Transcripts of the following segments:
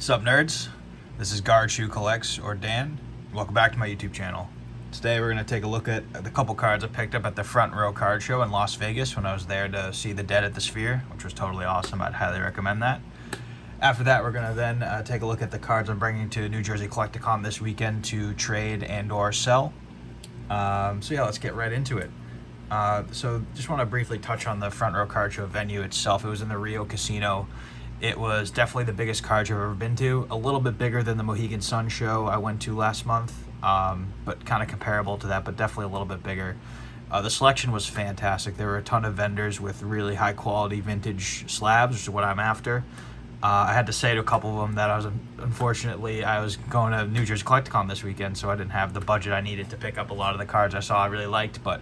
Sup nerds, this is Garchu Collects, or Dan. Welcome back to my YouTube channel. Today we're going to take a look at the couple cards I picked up at the Front Row Card Show in Las Vegas when I was there to see The Dead at the Sphere, which was totally awesome. I'd highly recommend that. After that, we're going to then take a look at the cards I'm bringing to New Jersey Collecticon this weekend to trade and or sell. So yeah, let's get right into it. So just want to briefly touch on the Front Row Card Show venue itself. It was in the Rio Casino. It was definitely the biggest card show I've ever been to. A little bit bigger than the Mohegan Sun show I went to last month, but kind of comparable to that, but definitely a little bit bigger. The selection was fantastic. There were a ton of vendors with really high quality vintage slabs, which is what I'm after. I had to say to a couple of them that I was going to New Jersey Collecticon this weekend, so I didn't have the budget I needed to pick up a lot of the cards I saw I really liked, but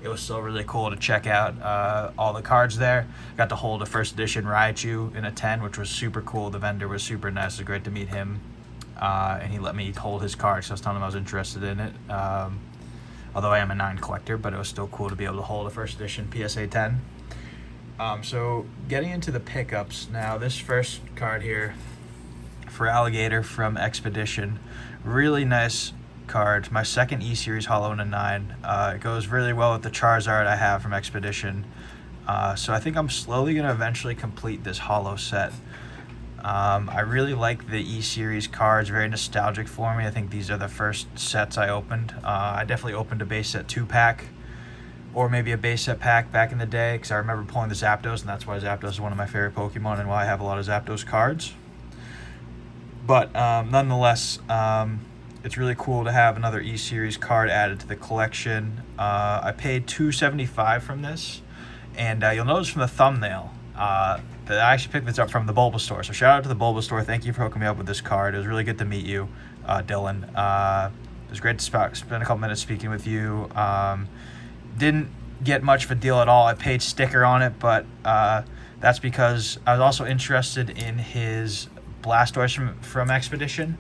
it was still really cool to check out all the cards there. Got to hold a first edition Raichu in a 10, which was super cool. The vendor was super nice. It was great to meet him. And he let me hold his card, so I was telling him I was interested in it. Although I am a 9 collector, but it was still cool to be able to hold a first edition PSA 10. So getting into the pickups now, this first card here for Alligator from Expedition, really nice card. My second E-Series Holo in a 9. It goes really well with the Charizard I have from Expedition. So I think I'm slowly going to eventually complete this Holo set. I really like the E-Series cards, very nostalgic for me. I think these are the first sets I opened. I definitely opened a base set 2-pack, or maybe a base set pack back in the day, because I remember pulling the Zapdos, and that's why Zapdos is one of my favorite Pokemon and why I have a lot of Zapdos cards. But nonetheless, it's really cool to have another E-Series card added to the collection. I paid $275 from this, and you'll notice from the thumbnail that I actually picked this up from the Bulbasaur. So shout out to the Bulbasaur. Thank you for hooking me up with this card. It was really good to meet you, Dylan. It was great to spend a couple minutes speaking with you. Didn't get much of a deal at all. I paid sticker on it, but that's because I was also interested in his Blastoise from Expedition.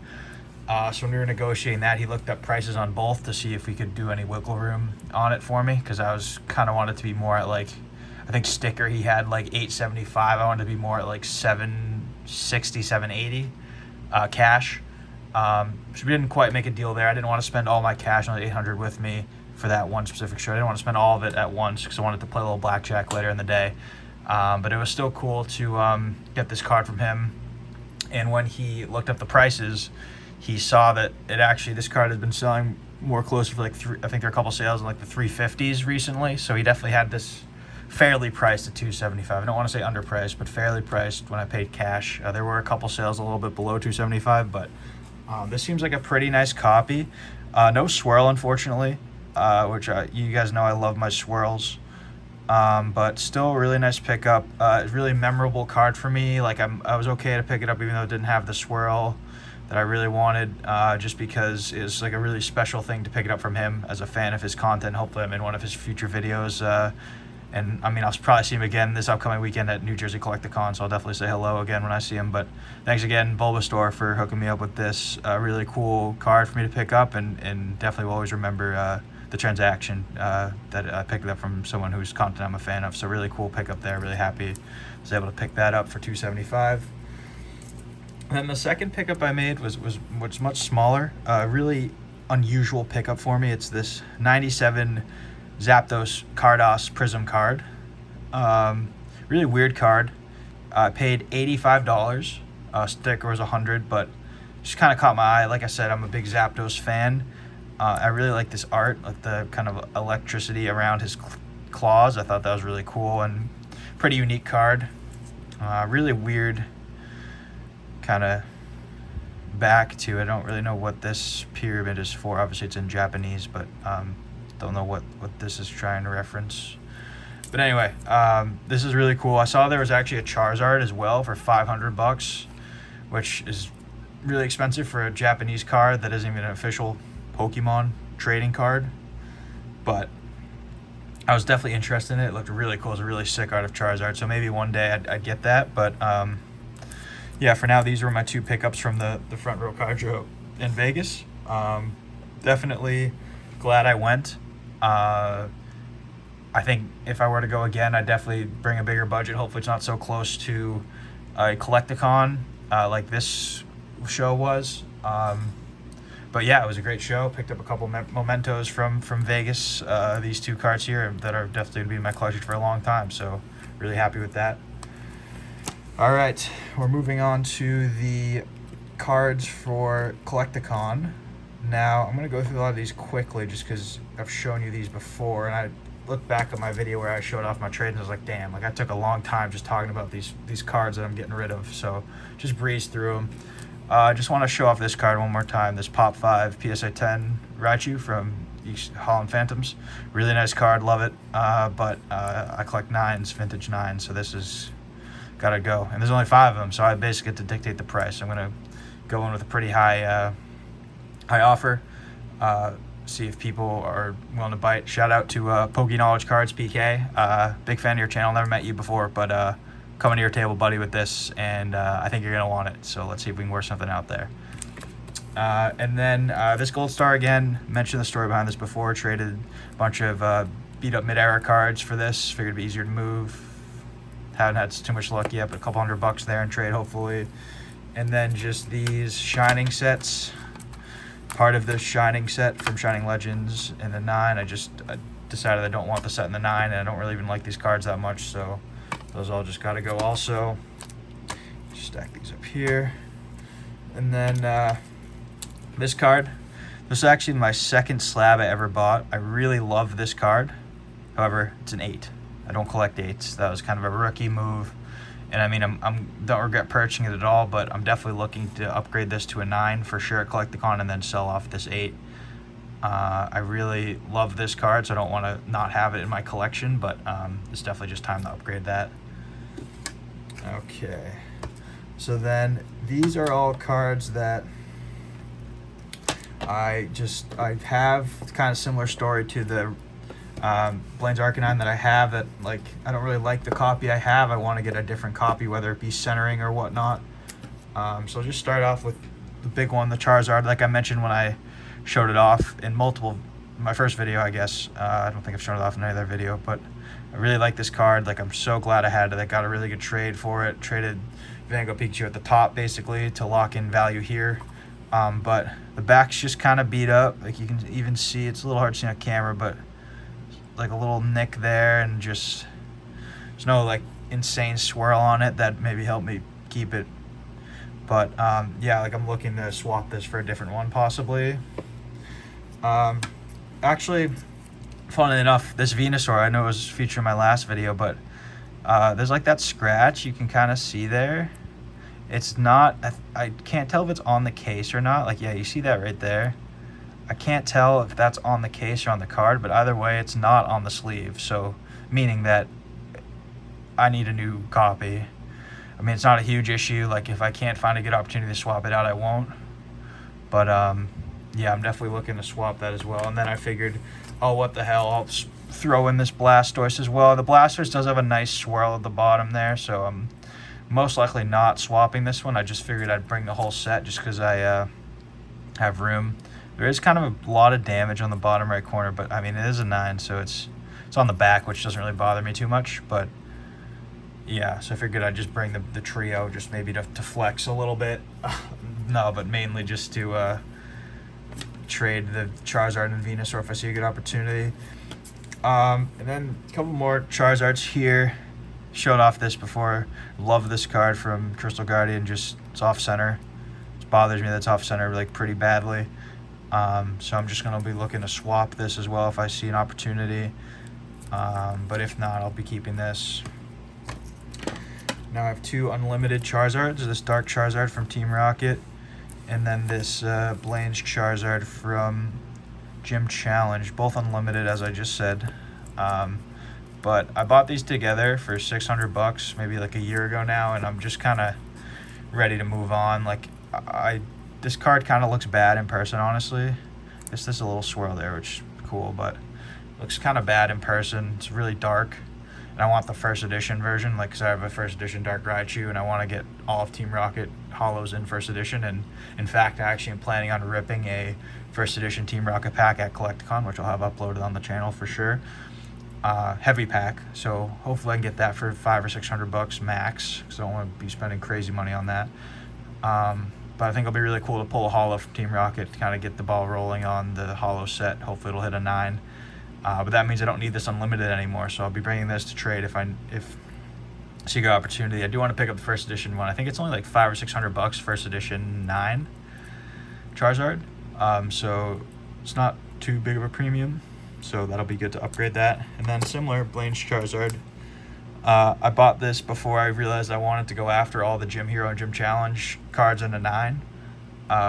So when we were negotiating that, he looked up prices on both to see if we could do any wiggle room on it for me, because I was kind of wanted to be more at like, I think sticker he had like $875. I wanted to be more at like $760, $780 cash. So we didn't quite make a deal there. I didn't want to spend all my cash on the $800 with me for that one specific show. I didn't want to spend all of it at once because I wanted to play a little blackjack later in the day. But it was still cool to get this card from him. And when he looked up the prices, he saw that this card has been selling more closer for like I think there are a couple sales in like the 350s recently. So he definitely had this fairly priced at $275. I don't want to say underpriced, but fairly priced when I paid cash. There were a couple sales a little bit below $275, but this seems like a pretty nice copy. No swirl, unfortunately, which you guys know I love my swirls. But still a really nice pickup. It's a really memorable card for me. Like I was okay to pick it up even though it didn't have the swirl that I really wanted, just because it's like a really special thing to pick it up from him as a fan of his content. Hopefully I'm in one of his future videos. And I mean, I'll probably see him again this upcoming weekend at New Jersey Collecticon, so I'll definitely say hello again when I see him. But thanks again, Bulbasaur, for hooking me up with this really cool card for me to pick up, and definitely will always remember the transaction that I picked it up from someone whose content I'm a fan of. So really cool pickup there. Really happy I was able to pick that up for $275. And then the second pickup I made was much smaller. Really unusual pickup for me. It's this 97 Zapdos Cardos Prism card. Really weird card. I paid $85. Sticker was $100, but just kind of caught my eye. Like I said, I'm a big Zapdos fan. I really like this art, like the kind of electricity around his claws. I thought that was really cool and pretty unique card. Really weird kind of back to it. I don't really know what this pyramid is for. Obviously it's in Japanese, but don't know what this is trying to reference. But anyway, this is really cool. I saw there was actually a Charizard as well for $500, which is really expensive for a Japanese card that isn't even an official Pokemon trading card. But I was definitely interested in it. It looked really cool. It was a really sick art of Charizard, so maybe one day I'd get that. But yeah, for now, these were my two pickups from the Front Row Card Show in Vegas. Definitely glad I went. I think if I were to go again, I'd definitely bring a bigger budget. Hopefully it's not so close to a Collecticon like this show was. But yeah, it was a great show. Picked up a couple mementos from Vegas. These two cards here that are definitely going to be in my collection for a long time. So really happy with that. All right, we're moving on to the cards for Collecticon. Now, I'm going to go through a lot of these quickly just because I've shown you these before, and I looked back at my video where I showed off my trade, and I was like, damn, like I took a long time just talking about these cards that I'm getting rid of, so just breeze through them. I just want to show off this card one more time, this Pop 5 PSA 10 Raichu from East Holland Phantoms. Really nice card, love it, but I collect 9s, vintage 9s, so this is gotta go. And there's only 5 of them, so I basically get to dictate the price. I'm going to go in with a pretty high offer, see if people are willing to bite. Shout out to Poke Knowledge Cards, PK. Big fan of your channel, never met you before, but coming to your table, buddy, with this, and I think you're going to want it. So let's see if we can work something out there. And then this Gold Star, again, mentioned the story behind this before. Traded a bunch of beat up mid-era cards for this. Figured it'd be easier to move. Haven't had too much luck yet, but a couple $100 there in trade, hopefully. And then just these Shining sets. Part of the Shining set from Shining Legends in the 9. I decided I don't want the set in the 9, and I don't really even like these cards that much, so those all just got to go also. Stack these up here. And then this card. This is actually my second slab I ever bought. I really love this card. However, it's an 8. I don't collect 8s. That was kind of a rookie move. And I mean, I'm don't regret purchasing it at all, but I'm definitely looking to upgrade this to a 9 for sure at Collecticon and then sell off this 8. I really love this card, so I don't want to not have it in my collection, but it's definitely just time to upgrade that. Okay. So then these are all cards that I have kind of similar story to the Blaine's Arcanine that I have, that like I don't really like the copy I have. I want to get a different copy, whether it be centering or whatnot. So I'll just start off with the big one, the Charizard. Like I mentioned when I showed it off in my first video, I guess. I don't think I've shown it off in any other video, but I really like this card. Like I'm so glad I had it. I got a really good trade for it. Traded Van Gogh Pikachu at the top basically to lock in value here. But the back's just kind of beat up. Like you can even see, it's a little hard to see on camera, but like a little nick there, and just there's no like insane swirl on it that maybe helped me keep it. But yeah, like I'm looking to swap this for a different one possibly. Actually, funnily enough, this Venusaur, I know it was featured in my last video, but there's like that scratch you can kind of see there. It's not, I can't tell if it's on the case or not. Like, yeah, you see that right there. I can't tell if that's on the case or on the card, but either way, it's not on the sleeve. So, meaning that I need a new copy. I mean, it's not a huge issue. Like, if I can't find a good opportunity to swap it out, I won't. But, yeah, I'm definitely looking to swap that as well. And then I figured, oh, what the hell, I'll throw in this Blastoise as well. The Blastoise does have a nice swirl at the bottom there, so I'm most likely not swapping this one. I just figured I'd bring the whole set just because I have room. There is kind of a lot of damage on the bottom right corner, but I mean, it is a 9, so it's on the back, which doesn't really bother me too much. But yeah, so I figured I'd just bring the trio, just maybe to flex a little bit. No, but mainly just to trade the Charizard and Venusaur if I see a good opportunity. And then a couple more Charizards here. Showed off this before. Love this card from Crystal Guardian. Just, it's off center. It bothers me that it's off center like pretty badly. So I'm just going to be looking to swap this as well if I see an opportunity. But if not, I'll be keeping this. Now I have 2 unlimited Charizards. This Dark Charizard from Team Rocket, and then this Blaine's Charizard from Gym Challenge. Both unlimited, as I just said. But I bought these together for $600, maybe like a year ago now, and I'm just kind of ready to move on. Like this card kind of looks bad in person, honestly. There's a little swirl there, which is cool, but looks kind of bad in person. It's really dark, and I want the first edition version, like, because I have a first edition Dark Raichu, and I want to get all of Team Rocket holos in first edition. And in fact, I actually am planning on ripping a first edition Team Rocket pack at Collecticon, which I'll have uploaded on the channel for sure. Heavy pack, so hopefully I can get that for $500 or $600 max, because I don't want to be spending crazy money on that. But I think it'll be really cool to pull a holo from Team Rocket to kind of get the ball rolling on the holo set. Hopefully it'll hit a 9. But that means I don't need this unlimited anymore, so I'll be bringing this to trade if I see a good opportunity. I do want to pick up the first edition one. I think it's only like $500 or $600 first edition 9 Charizard. So it's not too big of a premium. So that'll be good to upgrade that. And then similar, Blaine's Charizard. I bought this before I realized I wanted to go after all the Gym Hero and Gym Challenge cards in a 9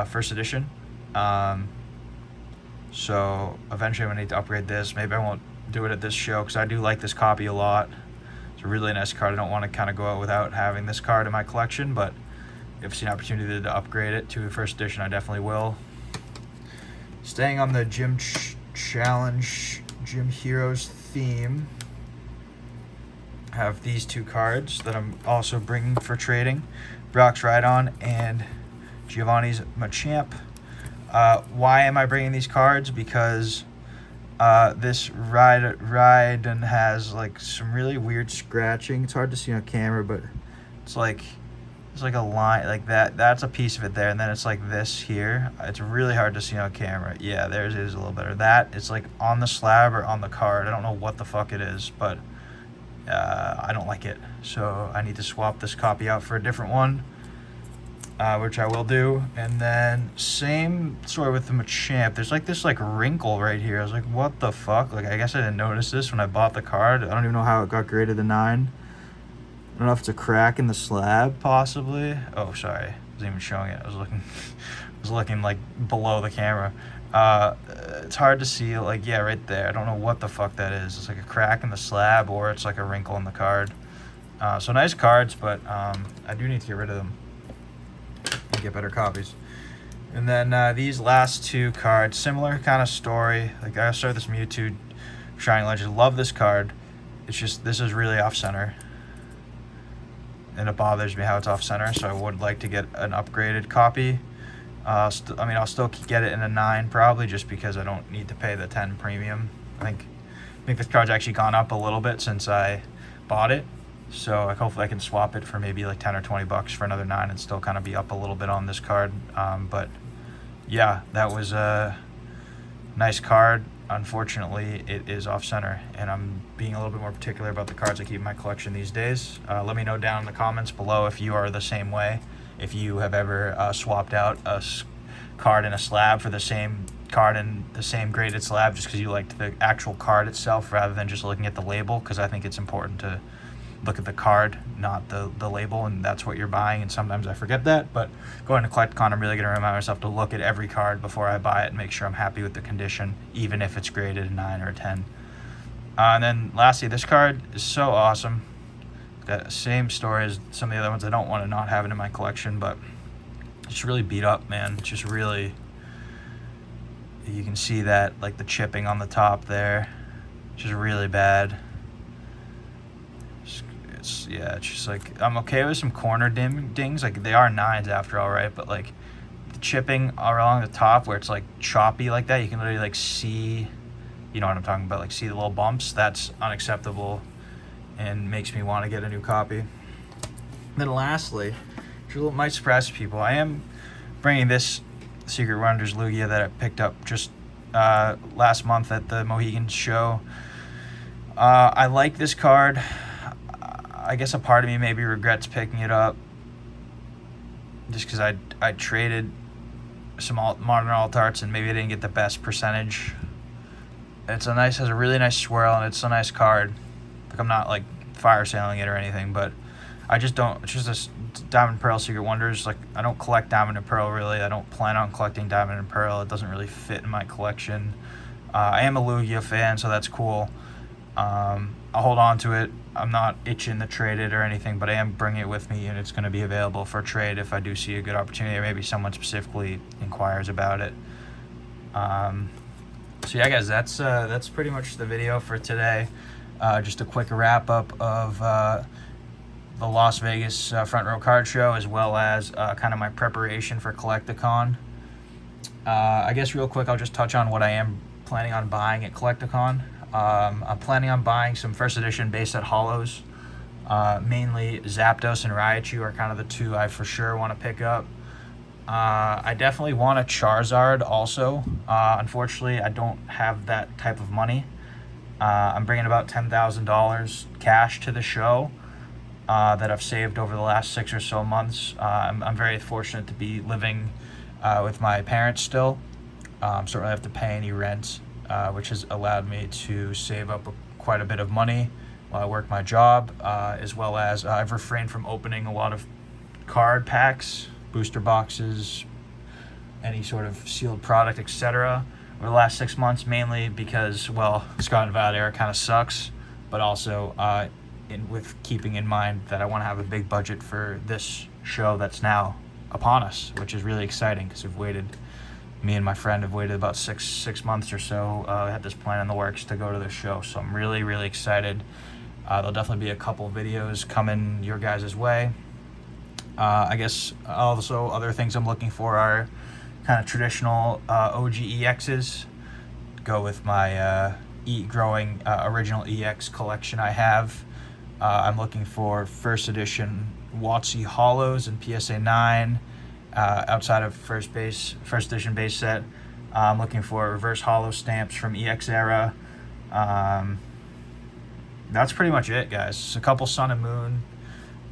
first edition. So eventually I'm going to need to upgrade this. Maybe I won't do it at this show because I do like this copy a lot. It's a really nice card. I don't want to kind of go out without having this card in my collection, but if I see an opportunity to upgrade it to first edition, I definitely will. Staying on the Gym Challenge, Gym Heroes theme, I have these 2 cards that I'm also bringing for trading. Brock's Rhydon and Giovanni's Machamp. Why am I bringing these cards? Because this Rhydon has like some really weird scratching. It's hard to see on camera, but it's like a line like that. That's a piece of it there, and then it's like this here. It's really hard to see on camera. Yeah, theirs is a little better. That it's like on the slab or on the card. I don't know what the fuck it is, but I don't like it. So I need to swap this copy out for a different one, which I will do. And then same story with the Machamp. There's like this like wrinkle right here. I was like, what the fuck? Like, I guess I didn't notice this when I bought the card. I don't even know how it got graded a 9. I don't know if it's a crack in the slab, possibly. Oh, sorry, I wasn't even showing it. I was looking like below the camera. It's hard to see, like, yeah, right there. I don't know what the fuck that is. It's like a crack in the slab, or it's like a wrinkle in the card. So nice cards, but I do need to get rid of them and get better copies. And then these last 2 cards, similar kind of story. Like, I started this Mewtwo Shining Legend. Love this card. It's just this is really off center, and it bothers me how it's off center. So I would like to get an upgraded copy. I'll still get it in a 9 probably, just because I don't need to pay the 10 premium. I think this card's actually gone up a little bit since I bought it. So hopefully I can swap it for maybe like 10 or 20 bucks for another 9 and still kind of be up a little bit on this card. But yeah, that was a nice card. Unfortunately, it is off center, and I'm being a little bit more particular about the cards I keep in my collection these days. Let me know down in the comments below if you are the same way. If you have ever swapped out a card in a slab for the same card in the same graded slab just because you liked the actual card itself rather than just looking at the label, because I think it's important to look at the card, not the label, and that's what you're buying, and sometimes I forget that. But going to CollectCon, I'm really going to remind myself to look at every card before I buy it and make sure I'm happy with the condition, even if it's graded a 9 or a 10. And then lastly, this card is so awesome. Got the same story as some of the other ones. I don't want to not have it in my collection, but it's really beat up, man. It's just really, you can see that, like the chipping on the top there, just really bad. It's just like, I'm okay with some corner dings. Like, they are 9s after all, right? But like the chipping along the top where it's like choppy like that, you can literally like see, you know what I'm talking about, like see the little bumps. That's unacceptable and makes me want to get a new copy. Then lastly, which might surprise people, I am bringing this Secret Wonders Lugia that I picked up just last month at the Mohegan show. I like this card. I guess a part of me maybe regrets picking it up just because I traded some modern alt-arts and maybe I didn't get the best percentage. Has a really nice swirl, and it's a nice card. Like, I'm not like fire sailing it or anything, but I just don't. It's just a Diamond and Pearl Secret Wonders. Like, I don't collect Diamond and Pearl really. I don't plan on collecting Diamond and Pearl. It doesn't really fit in my collection. I am a Lugia fan, so that's cool. I'll hold on to it. I'm not itching to trade it or anything, but I am bringing it with me, and it's going to be available for trade if I do see a good opportunity, or maybe someone specifically inquires about it. So yeah, guys, that's pretty much the video for today. Just a quick wrap up of the Las Vegas Front Row Card Show, as well as kind of my preparation for Collecticon. I guess real quick, I'll just touch on what I am planning on buying at Collecticon. I'm planning on buying some first edition base set holos. Mainly Zapdos and Raichu are kind of the 2 I for sure want to pick up. I definitely want a Charizard also. Unfortunately, I don't have that type of money. I'm bringing about $10,000 cash to the show that I've saved over the last 6 or so months. I'm very fortunate to be living with my parents still. So I don't have to pay any rent, which has allowed me to save up quite a bit of money while I work my job, as well as I've refrained from opening a lot of card packs, booster boxes, any sort of sealed product, etc. over the last 6 months, mainly because, well, Scott and Violet era kind of sucks, but also with keeping in mind that I want to have a big budget for this show that's now upon us, which is really exciting because me and my friend have waited about six months or so. We had this plan in the works to go to this show, so I'm really, really excited. There'll definitely be a couple videos coming your guys' way. I guess also other things I'm looking for are kind of traditional OG EXs. Go with my growing original EX collection I have. I'm looking for first edition WotC Hollows and PSA 9 outside of first edition base set. I'm looking for reverse hollow stamps from EX era. That's pretty much it, guys. Just a couple Sun and Moon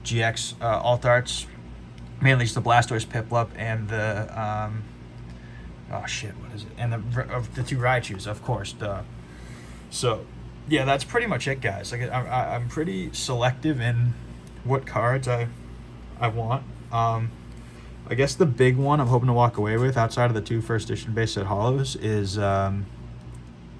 GX alt arts, mainly just the Blastoise Piplup and the what is it? And the two Raichus, of course. Duh. So yeah, that's pretty much it, guys. Like I'm pretty selective in what cards I want. I guess the big one I'm hoping to walk away with outside of the two first edition base set hollows is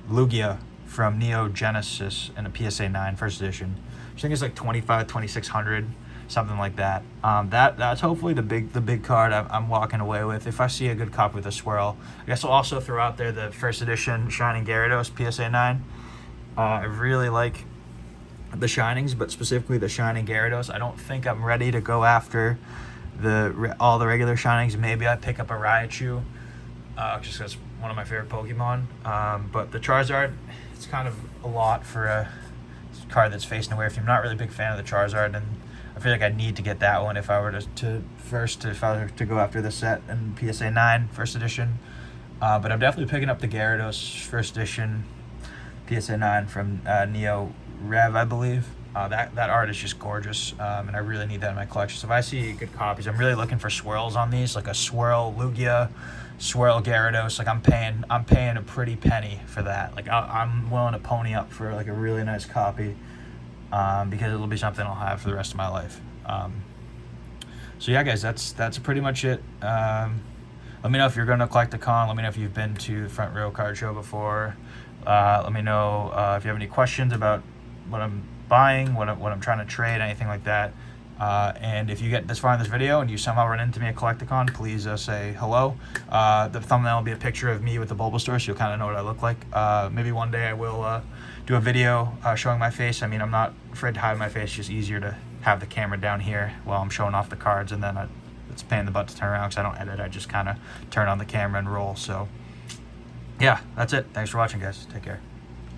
Lugia from Neo Genesis in a PSA 9 first edition. I think it's like 2,600, something like that. That's hopefully the big card I'm walking away with. If I see a good copy with a swirl, I guess I'll also throw out there the first edition Shining Gyarados PSA 9. I really like the Shinings, but specifically the Shining Gyarados. I don't think I'm ready to go after all the regular Shinings. Maybe I pick up a Raichu, just because it's one of my favorite Pokemon. But the Charizard, it's kind of a lot for a card that's facing away from you. I'm not really a big fan of the Charizard, and I feel like I need to get that one if I were to go after the set in PSA 9 first edition. But I'm definitely picking up the Gyarados first edition PSA 9 from Neo Rev, I believe. That art is just gorgeous, and I really need that in my collection. So if I see good copies, I'm really looking for swirls on these, like a swirl Lugia, swirl Gyarados. Like I'm paying a pretty penny for that. Like I'm willing to pony up for like a really nice copy, because it'll be something I'll have for the rest of my life. So yeah, guys, that's pretty much it. Let me know if you're going to collect a con. Let me know if you've been to the Front Row Card Show before. Let me know if you have any questions about what I'm buying, what I'm trying to trade, anything like that. And if you get this far in this video and you somehow run into me at Collecticon, please say hello. The thumbnail will be a picture of me with the Bulbasaur, so you'll kind of know what I look like. Maybe one day I will do a video showing my face. I mean, I'm not afraid to hide my face. It's just easier to have the camera down here while I'm showing off the cards, and then it's a pain in the butt to turn around because I don't edit. I just kind of turn on the camera and roll. So yeah, that's it. Thanks for watching, guys. Take care.